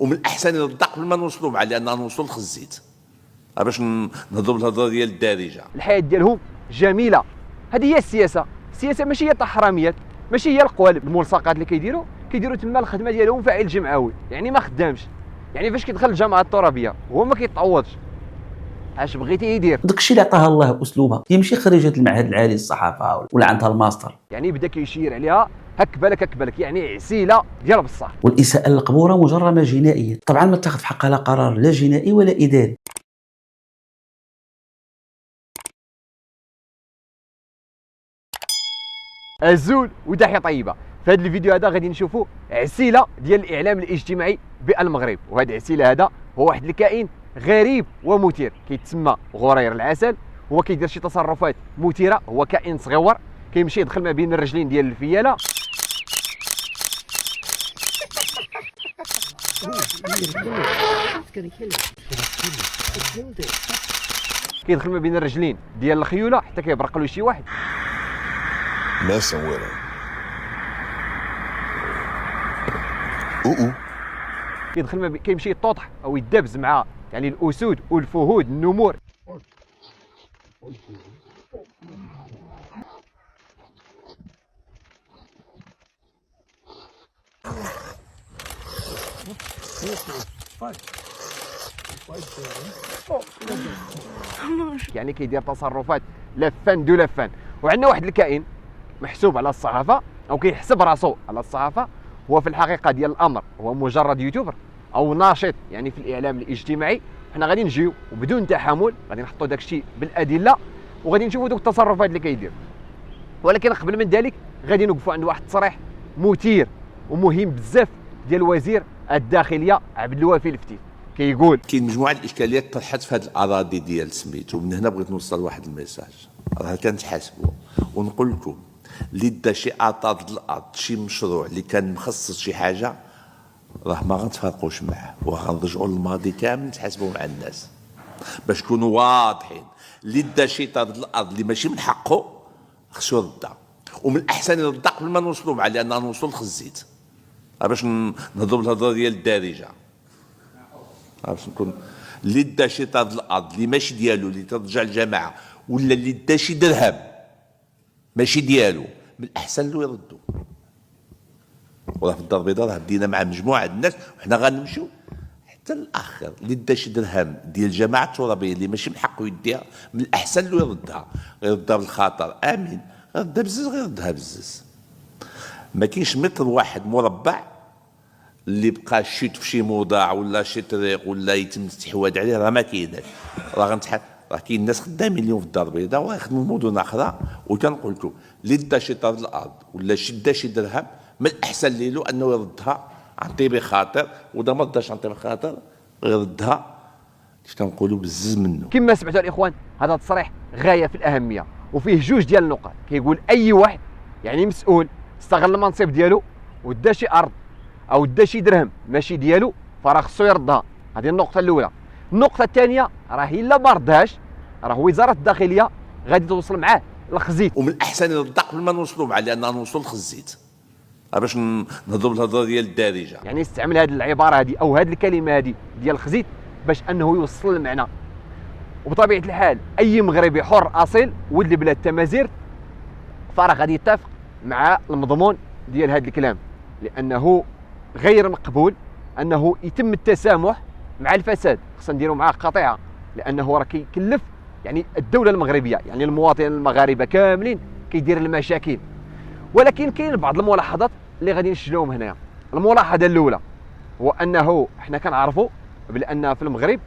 ومن الاحسن يرضع قبل ما نوصلوا معاه، لان نوصلوا للخزيت باش نهضروا بالهضره ديال الدارجه. الحياه ديالهم جميله. هذه هي السياسه. السياسه ماشي هي الحراميات، ماشي هي القوالب. الملصقات اللي كيديروا تما الخدمه ديالهم فاعل جمعوي، يعني ما خدامش. يعني فاش كيدخل الجامعه الترابيه هو ما كيتعوضش. اش بغيتي يدير؟ داكشي اللي عطاها الله اسلوبها. هي ماشي خريجه المعهد العالي للصحافه ولا عندها الماستر، يعني بدا كيشير عليها هك بالك، يعني عسيله ديال بصح. والاساءه للقبوره مجرمه جنائيه، طبعا ما اتخذ في حقها لا قرار لا جنائي ولا اداري. الزول وتحيه طيبه. في هذا الفيديو هذا غادي نشوفوا عسيله ديال الاعلام الاجتماعي بالمغرب. وهذا العسيله هذا هو واحد الكائن غريب ومثير كيتسمى غرير العسل. هو كيدير شي تصرفات مثيره. هو كائن صغيور كيمشي يدخل ما بين الرجلين ديال الفياله. كيدخل ما بين الرجلين ديال الخيوله حتى كيبرق له شي واحد. messing with him. كيدخل ما كيمشي يطوطح او يدبز مع يعني الاسود والفهود النمور. يعني كيدير تصرفات لفان دو لفان. وعندنا واحد الكائن محسوب على الصحافه او كيحسب راسو على الصحافه. هو في الحقيقه ديال الامر هو مجرد يوتيوبر او ناشط يعني في الاعلام الاجتماعي. حنا غادي نجيو وبدون تحامل غادي نحطوا داكشي بالادله وغادي نشوفوا دوك التصرفات اللي كيدير. ولكن قبل من ذلك غادي نوقفوا عند واحد التصريح مثير ومهم بزاف ديال وزير الداخليه عبد الوافي الفتيل. كيقول كاين مجموعه الاشكاليات طرحت في هذه الاراضي ديال سميتو. ومن هنا بغيت نوصل واحد الميساج راه كنتحاسبوا ونقول لكم اللي دا شي اطاد الارض شي مشروع اللي كان مخصص شي حاجه راه ما غنتفرقوش معاه وغنرجعوا للماضي كامل نتحاسبوا مع الناس باش نكونوا واضحين. اللي دا شي طاد الارض اللي ماشي من حقه خصو يردها. ومن الاحسن يردها قبل ما نوصلوا معاه، لان نوصلوا للخزيت باش نهضروا بالهضره ديال الدارجه. باش نكون اللي دا شي طاد الارض اللي ماشي ديالو اللي ترجع للجماعه، ولا اللي دا شي درهم ماشي ديالو، من الاحسن له يردو. وراه في الدار البيضاء راه بدينا مع مجموعه الناس وحنا غنمشيو حتى الاخر. اللي دا شي درهم ديال الجماعه الترابيه اللي ماشي من حقه يديها، من الاحسن له يردها. يردها بالخاطر امين، يردها بزز غيردها بزز. ما كاينش متر واحد مربع اللي بقى شيت في شي موضع ولا شي طريق ولا يتم الاستحواذ عليه، راه ما كايناش. راه كاين ناس خدامين اليوم في الدار البيضاء ويخدموا مدن اخرى. وكنقول لكم اللي دا شي طرد الارض ولا دا شي درهم، من الاحسن له انه يردها عن طيب خاطر. ودا ما رداش عن طيب خاطر يردها كيف تنقولوا بزز منه. كما سمعتوا الاخوان هذا التصريح غايه في الاهميه وفيه جوج ديال النقاط. كيقول اي واحد يعني مسؤول استغل المنصب ديالو ودا شي ارض او دا شي درهم ماشي ديالو فراه خصو يردها. هذه النقطه الاولى. النقطه الثانيه راه الا ما ردهاش راه وزاره الداخليه غادي توصل معاه للخزيت. ومن الاحسن يردها قبل ما نوصلوا معاه، لان نوصلوا للخزيت باش نهضروا بالهضره ديال الدارجه. يعني استعمل هذه العباره هذه او هذه الكلمه هذه ديال الخزيت باش انه يوصل المعنى. وبطبيعه الحال اي مغربي حر اصيل ولد بلاد تمازيغ فراه غادي يتفق مع المضمون ديال هذا الكلام، لانه غير مقبول انه يتم التسامح مع الفساد. خصنا نديروا معاه قطيعه، لانه راه كيكلف يعني الدوله المغربيه يعني المواطنين المغاربه كاملين كيدير المشاكل. ولكن كاين بعض الملاحظات اللي غادي نسجلوهم هنا. الملاحظه الاولى هو انه حنا كنعرفوا بان في المغرب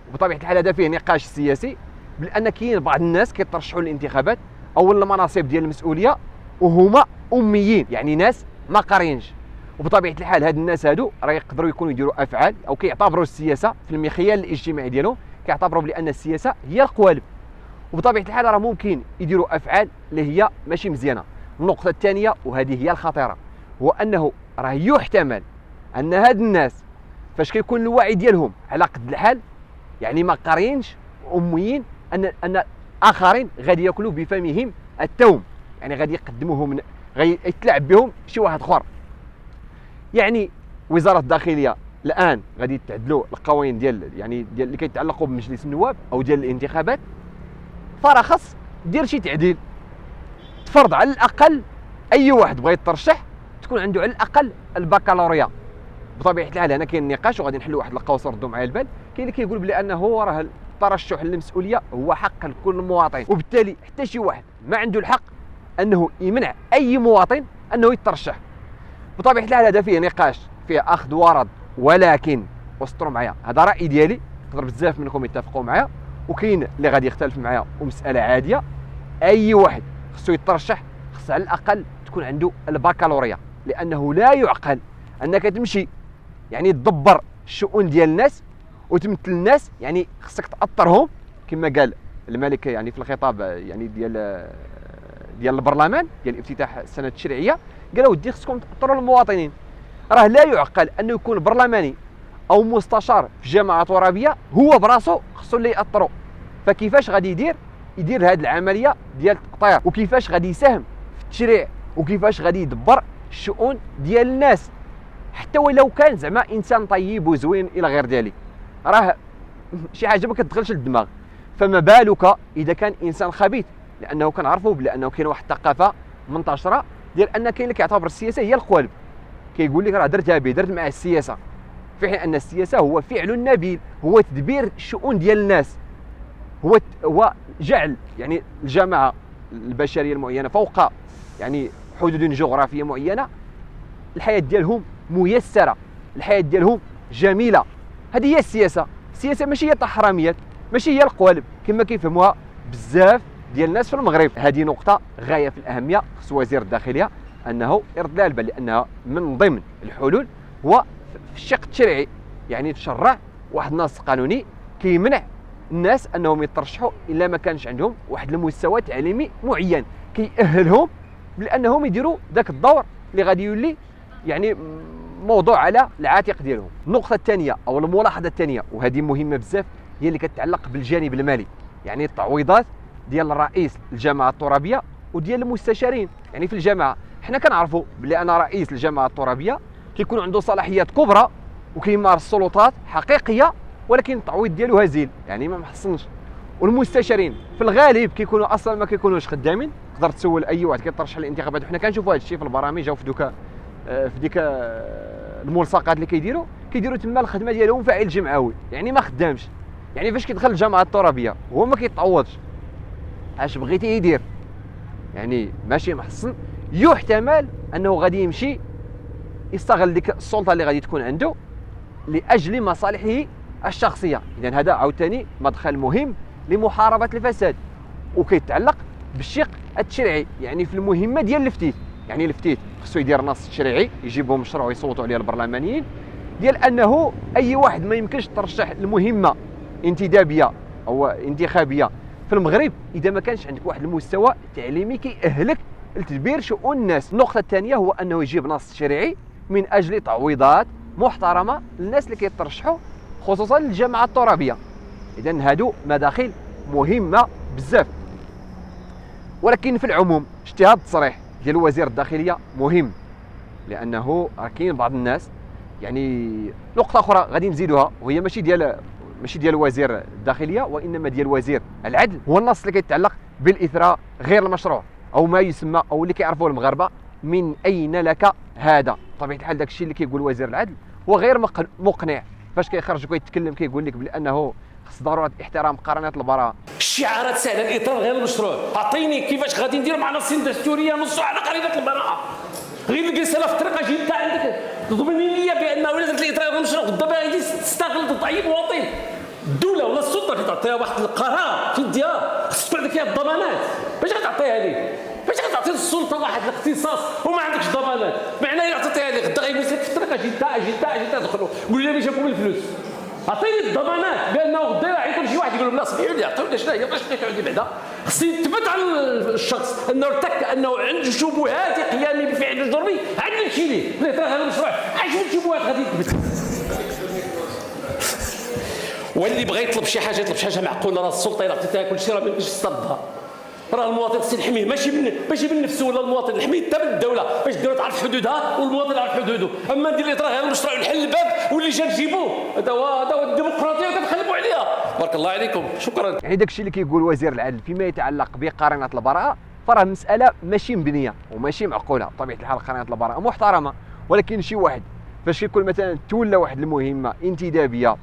وبطبيعه الحال هذا فيه نقاش سياسي بان كاين بعض الناس كيترشحوا للانتخابات او المناصب ديال المسؤوليه وهما اميين، يعني ناس ما قاريينش. وبطبيعه الحال هاد الناس هادو راه يقدروا يكونوا يديروا افعال او كيعتبروا السياسه في المخيال الاجتماعي ديالهم كيعتبروا بان السياسه هي القوالب. وبطبيعه الحال راه ممكن يديروا افعال اللي هي ماشي مزيانه. النقطه الثانيه وهذه هي الخطيره هو انه راه يحتمل ان هاد الناس فاش كيكون الوعي ديالهم على قد الحال يعني ما قاريينش اميين ان اخرين غادي ياكلوا بفمهم التوم، يعني غادي يقدموهم غادي يتلعب بهم شي واحد اخر. يعني وزاره الداخليه الان غادي يتعدلوا القوانين ديال اللي كيتعلقوا بمجلس النواب او ديال الانتخابات، فراه خاص دير شي تعديل، تفرض على الاقل اي واحد بغى يترشح تكون عنده على الاقل البكالوريا. بطبيعه الحال هنا كاين نقاش وغادي نحلوا واحد القوس ردوا معايا البال. كاين اللي كيقول بلي انه راه الترشح للمسؤوليه هو حق لكل مواطن، وبالتالي حتى شي واحد ما عنده الحق انه يمنع اي مواطن انه يترشح. بطبيعه الحال هذا فيه نقاش، فيه اخذ ورد، ولكن وسطروا معايا هذا راي ديالي، يقدر بزاف منكم يتفقوا معايا وكاين اللي غادي يختلف معايا، ومساله عاديه. اي واحد خصو يترشح خص على الاقل تكون عنده البكالوريا، لانه لا يعقل انك تمشي تدبر الشؤون ديال الناس وتمثل الناس، خصك تاثرهم كما قال الملك في الخطاب ديال البرلمان ديال افتتاح السنه التشريعيه، قال ودي خصكم تاثروا المواطنين. راه لا يعقل انه يكون برلماني او مستشار في جامعه ترابيه هو براسو خصو اللي ياثروا. فكيفاش غادي يدير هذه العمليه ديال التاطير، وكيفاش غادي يساهم في التشريع، وكيفاش غادي يدبر الشؤون ديال الناس، حتى ولو كان زعما انسان طيب وزوين الى غير ذلك. راه شي حاجه ما كتدخلش للدماغ، فما بالك اذا كان انسان خبيث، لانه كنعرفوا بانه كاين واحد الثقافه منتشره ديال ان كاين اللي كيعتبر السياسه هي القوالب، كيقول لك راه درتها به، درت مع السياسه، في حين ان السياسه هو فعل نبيل، هو تدبير الشؤون ديال الناس، هو جعل الجماعه البشريه المعينه فوق حدود جغرافيه معينه، الحياه ديالهم ميسره، الحياه ديالهم جميله. هذه هي السياسه. السياسه ماشي هي الحراميات، ماشي هي القوالب كما كيفهموها بزاف ديال الناس في المغرب. هذه نقطه غايه في الاهميه، خص وزير الداخليه انه يرد لها البال، لانها من ضمن الحلول هو في الشق التشريعي، تشرع واحد النص قانوني كيمنع الناس انهم يترشحوا الا ما كانش عندهم واحد المستوى تعليمي معين كيأهلهم بانهم يديروا ذاك الدور اللي غادي يولي موضوع على العاتق ديالهم. النقطه الثانيه او الملاحظه الثانيه، وهذه مهمه بزاف، هي اللي كتعلق بالجانب المالي، التعويضات ديال رئيس الجامعه الترابيه وديال المستشارين. في الجامعه حنا كنعرفوا بلي انا رئيس الجامعه الترابيه كيكون عنده صلاحيات كبرى وكيمارس سلطات حقيقيه، ولكن التعويض ديالو هزيل، ما محصنش. والمستشارين في الغالب كيكونوا اصلا ما كيكونوش خدامين. تقدر تسول اي واحد كيترشح للانتخابات، وحنا كنشوفوا هذا الشيء في البرامج او في ديك الملصقات اللي كيديروا تما الخدمه ديالهم فاعل جمعوي، ما خدامش. فاش كيدخل الجامعه الترابيه هو ما كيتعوضش، اش بغيتي يدير ماشي محصن، يحتمل انه غادي يمشي يستغل ديك السلطه اللي غادي تكون عنده لاجل مصالحه الشخصيه. اذا هذا عاوتاني مدخل مهم لمحاربه الفساد، وكيتعلق بالشق التشريعي، في المهمه ديال الفتيت. الفتيت خصو يدير نص تشريعي يجيبوا مشروع يصوتوا عليه البرلمانيين، ديال انه اي واحد ما يمكنش ترشح لمهمه انتدابيه او انتخابيه في المغرب اذا ما كانش عندك واحد المستوى تعليمي كيأهلك لتدبير شؤون الناس. النقطه الثانيه هو انه يجيب نص تشريعي من اجل تعويضات محترمه للناس اللي كيترشحوا خصوصا للجامعه الترابيه. اذا هادو مداخل مهمه بزاف، ولكن في العموم اجتهاد التصريح ديال وزير الداخليه مهم، لانه كاين بعض الناس نقطه اخرى غادي نزيدوها، وهي ماشي ديال وزير الداخليه وانما ديال وزير العدل، هو النص اللي كيتعلق بالاثراء غير المشروع، او ما يسمى او اللي كيعرفوه المغاربه من اين لك هذا. بطبيعه الحال داك الشيء اللي كيقول وزير العدل هو غير مقنع. فاش كيخرج وكيتكلم كيقول لك بانه خص ضروره احترام قرارات البراءه. الشعارات سهله، الاطار غير المشروع. اعطيني كيفاش غادي ندير مع نص دستوريه نصوا على قرارات البراءه. غير الجلسه في الطريق اجي انت عندك تضمني لي بانه ولات الاطار غير المشروع، دابا غادي تستغل تضعيف مواطن. الدوله ولا السلطه اللي تعطيها واحد القرار في يديها خصك تعطي فيها الضمانات. باش غتعطيها ليه؟ باش غتعطي للسلطه واحد الاختصاص وما عندكش ضمانات؟ معناه الا عطيتيها ليه غدا غيجلس لك في الطريق اجي انت دخلوا قول لي جاكم الفلوس. عطيني الضمانات بانه غدا يعيطوا لشي واحد يقول لهم لا صحيح لي عطيونا شنو هي باش عندي بعدا. خص يثبت على الشخص انه ارتك انه عنده شبهات قيامي بفعل جرمي، عاد نمشي ليه الاطار هذا المشروع عايش من شبهات غادي يثبت. واللي بغى يطلب شي حاجه يطلب شي حاجه معقوله. راه السلطه الا عطيتها كل شيء راه ما يمكنش تصدها. راه المواطن خصو نحميه ماشي من نفسه ولا المواطن، نحميه حتى من الدوله باش الدوله تعرف حدودها والمواطن يعرف حدوده. اما ندير الاطار غير المشروع ونحل الباب واللي جا نجيبوه، هذا هو الديمقراطيه وكنخلبوا عليها. بارك الله عليكم، شكرا. يعني داك الشيء اللي كيقول وزير العدل فيما يتعلق بقرينه البراءه فراه مساله ماشي مبنيه وماشي معقوله. بطبيعه الحال قرينه البراءه محترمه، ولكن شي واحد فاش كيكون مثلا تولى واحد المهمه انتدابيه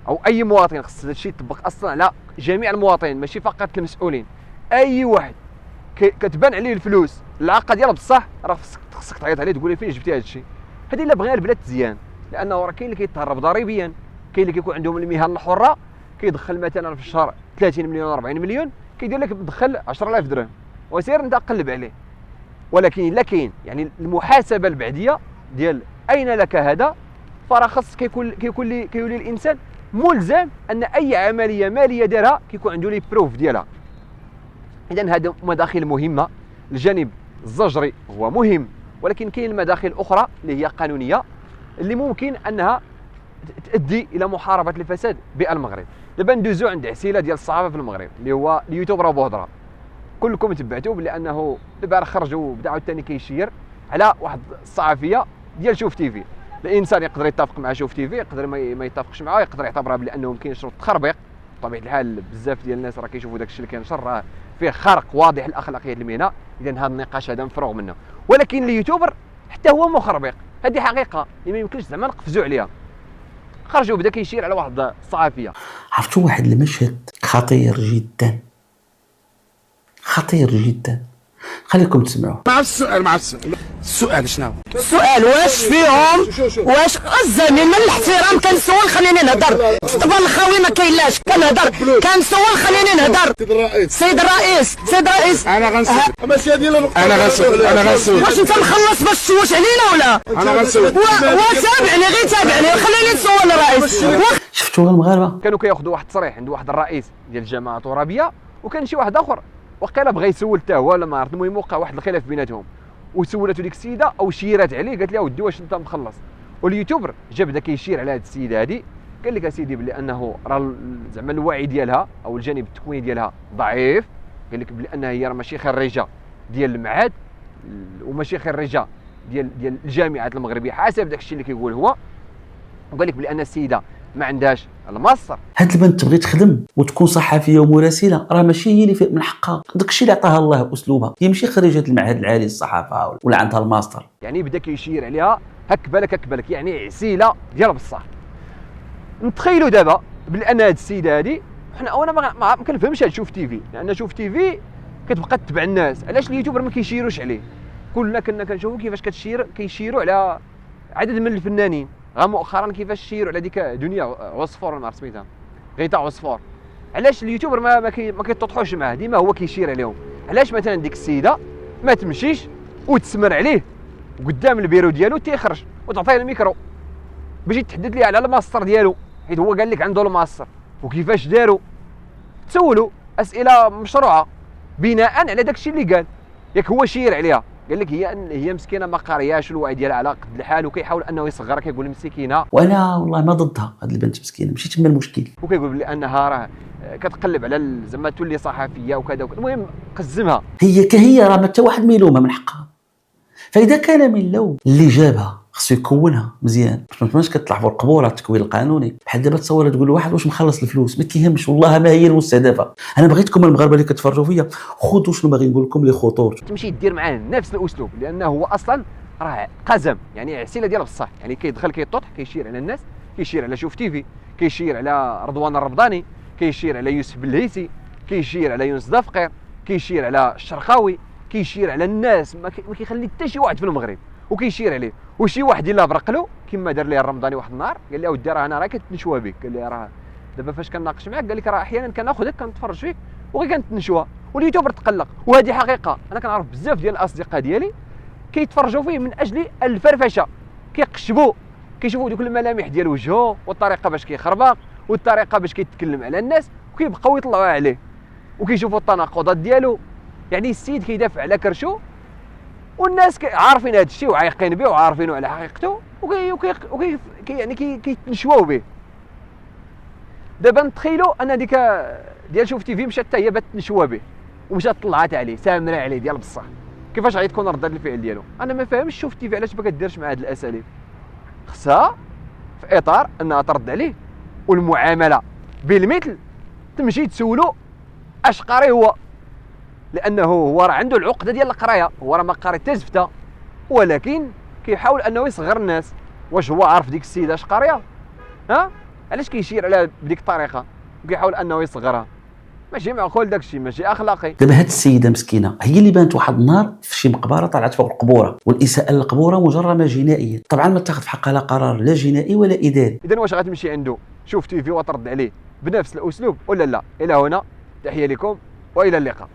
او اي مواطن، خص هذا الشيء يطبق اصلا على جميع المواطنين ماشي فقط المسؤولين. اي واحد كتبان عليه الفلوس العاقه ديالها بصح راه خصك تعيط عليه تقول لي فين جبتي هذا الشيء. هذه الا بغيها البلاد تزيان، لانه راه كاين اللي كيتهرب ضريبيا، كاين اللي كيكون عندهم المهن الحره كيدخل مثلا في الشهر 30 مليون 40 مليون، كيدير لك تدخل 10000 درهم وسير انت قلب عليه. ولكن الا كاين يعني المحاسبه البعديه ديال اين لك هذا، فراه خاص كيولي الانسان ملزم ان اي عمليه ماليه دارها كيكون عنده لي بروف ديالها. اذا هذه مداخل مهمه. الجانب الزجري هو مهم، ولكن كاين المداخل الاخرى اللي هي قانونيه اللي ممكن انها تؤدي الى محاربه الفساد بالمغرب. دابا ندوزو عند عسيله ديال الصحافه في المغرب اللي هو اليوتيوبر ابو هضره. كلكم تبعتوه لانه دابا خرجوا بدا عاوتاني كيشير على واحد الصحفيه ديال شوف تيفي. الانسان يقدر يتفق مع شوف تيفي، يقدر ما يتفقش معاه، يقدر يعتبرها بانه يمكن ينشر التخربيق. بطبيعه الحال بزاف ديال الناس راه كيشوفوا داك الشيء اللي كينشر راه فيه خرق واضح لاخلاقيات المهنه. اذا هذا النقاش هذا مفروغ منه. ولكن اليوتيوبر حتى هو مخربق، هذه حقيقه اللي ما يمكنش زعما نقفزوا عليها. خرجوا بدا كيشير على واحد الصحفيه. عرفتوا واحد المشهد خطير جدا، خطير جدا، خليكم تسمعوا. مع السؤال شنو؟ السؤال واش فيهم واش الزميل من الاحترام كنسول خليني نهضر. طبعا الخاوي ما كاينلاش كنهضر كنسول خليني نهضر. سيد الرئيس انا غنسول ماشي ديال انا غنسول واش انت مخلص باش تشوش علينا ولا؟ انا غنسول وتابعني غير تابعني خليني نسول الرئيس. شفتوا المغاربه كانوا كياخذوا واحد التصريح عند واحد الرئيس ديال الجماعه الترابيه، وكان شي واحد اخر وقيلا بغى يسول حتى هو ولا ما عرفت. المهم وقع واحد الخلاف بيناتهم وسولته ديك السيده او شيرات عليه، قالت له اودي واش انت مخلص. واليوتيوبر جا بدا كيشير على هذه السيده هذه، قال لك اسيدي بلي انه راه زعما الوعي ديالها او الجانب التكويني ديالها ضعيف. قال لك بلي انها هي راه ماشي خريجه ديال المعهد وماشي خريجه ديال الجامعات المغربيه حسب داك الشيء اللي كيقول هو. وقال لك بلي ان السيده ما عندهاش الماستر. هاد البنت تبغي تخدم وتكون صحفيه ومراسله، راه ماشي هي اللي من حقها، داك الشيء اللي عطاها الله اسلوبها، هي ماشي خريجه المعهد العالي للصحافه ولا عندها الماستر. يعني بدا كيشير عليها هك بالك يعني عسيله ديال بصح. نتخيلوا دابا بلي ان هاد السيده هادي انا ما كنفهمش هاد شوف تيفي، لان شوف تيفي كتبقى تتبع الناس. علاش اليوتيوبر ما كيشيروش عليه؟ كلنا كنا كنشوفوا كيفاش كيشيروا على عدد من الفنانين. غير مؤخرا كيفاش شيروا على ديك دنيا عصفور ما عرفت سميتها غيتا عصفور. علاش اليوتيوبر ما كيتطحوش معاه؟ ديما هو كيشير عليهم. علاش مثلا ديك السيده ما تمشيش وتسمر عليه قدام البيرو ديالو تيخرج وتعطيه الميكرو باش يتحدث ليه على الماستر ديالو، حيت هو قال لك عنده الماستر وكيفاش داروا. تسولوا اسئله مشروعه بناء على داك الشيء اللي قال. ياك هو شير عليها، قال لك هي مسكينه ما قارياش الوعي ديالها على قد الحال، وكيحاول انه يصغرها، كيقول مسكينه. وانا والله ما ضدها هاد البنت مسكينه، ماشي تما المشكل. وكيقول بلي انها راه كتقلب على زعما تولي صحفيه وكذا وكذا. المهم قزمها. هي كهي راه ما حتى واحد ما يلومها من حقها. فاذا كان من لو اللي جابها خصو يكونها مزيان. ما تماش كتطلع فوق القبور على التكوين القانوني. بحال دابا تصور تقول لواحد واش مخلص الفلوس، ما كيهمش والله ما هي المستهدفه. انا بغيتكم المغاربه اللي كتفرجوا فيا خذوا شنو باغي نقول لكم لي خطور. تمشي دير معاه نفس الاسلوب، لانه هو اصلا راه قزم، يعني عسيله ديال بصح. يعني كيدخل كيطوح كيشير على الناس، كيشير على شوف تيفي، كيشير على رضوان الربضاني، كيشير على يوسف بلهيسي، كيشير على يونس دافقير، كيشير على الشرقاوي، كيشير على الناس ما كيخلي حتى شي واحد في المغرب وكيشير عليه. وشي واحد الا برقلو كما دار ليه الرمضاني واحد النهار، قال لي اودي راه انا راه كنتنشوا بك. قال لي راه دابا فاش كناقش معاك قال لك راه احيانا كناخذك كنتفرج فيك وغير كنتنشوا. واليوتيوبر تقلق، وهذه حقيقه. انا كنعرف بزاف ديال الاصدقاء ديالي كيتفرجوا فيه من اجل الفرفشه، كيقشبوا كيشوفوا دوك الملامح ديال وجهه والطريقه باش كيخربق والطريقه باش كيتكلم على الناس، وكيبقاو يطلعوا عليه وكيشوفوا التناقضات ديالو. يعني السيد كيدافع على كرشو والناس عارفين هذا الشيء وعايقين به وعارفينه على حقيقته يعني كيتنشواو به. دابا نتخيلوا ان ديك ديال شوف تيفي مشات حتى هي بات تنشوا به، ومشات طلعت عليه سامره عليه ديال بصح. كيفاش غادي تكون رده الفعل ديالو؟ انا ما فاهمش شفتي علاش ما كديرش مع هاد الاساليب. خصها في اطار انها ترد عليه والمعامله بالمثل، تمشي تسولو اش قاري هو، لانه هو راه عنده العقده ديال القرايه، هو راه ما قاري حتى زفته، ولكن كيحاول انه يصغر الناس. واش هو عارف ديك السيده اش قاريه؟ ها علاش كيشير عليها بديك الطريقه وكيحاول انه يصغرها؟ ماشي معقول داك الشيء، ماشي اخلاقي. دابا هاد السيده مسكينه هي اللي بانت واحد النهار في شي مقبره طلعت فوق القبوره، والاساءه للقبوره مجرمه جنائيا، طبعا ما اتخذ في حقها لا قرار لا جنائي ولا اداري. اذا واش غتمشي عنده شوف تيفي وترد عليه بنفس الاسلوب ولا لا؟ الى هنا تحيه لكم والى اللقاء.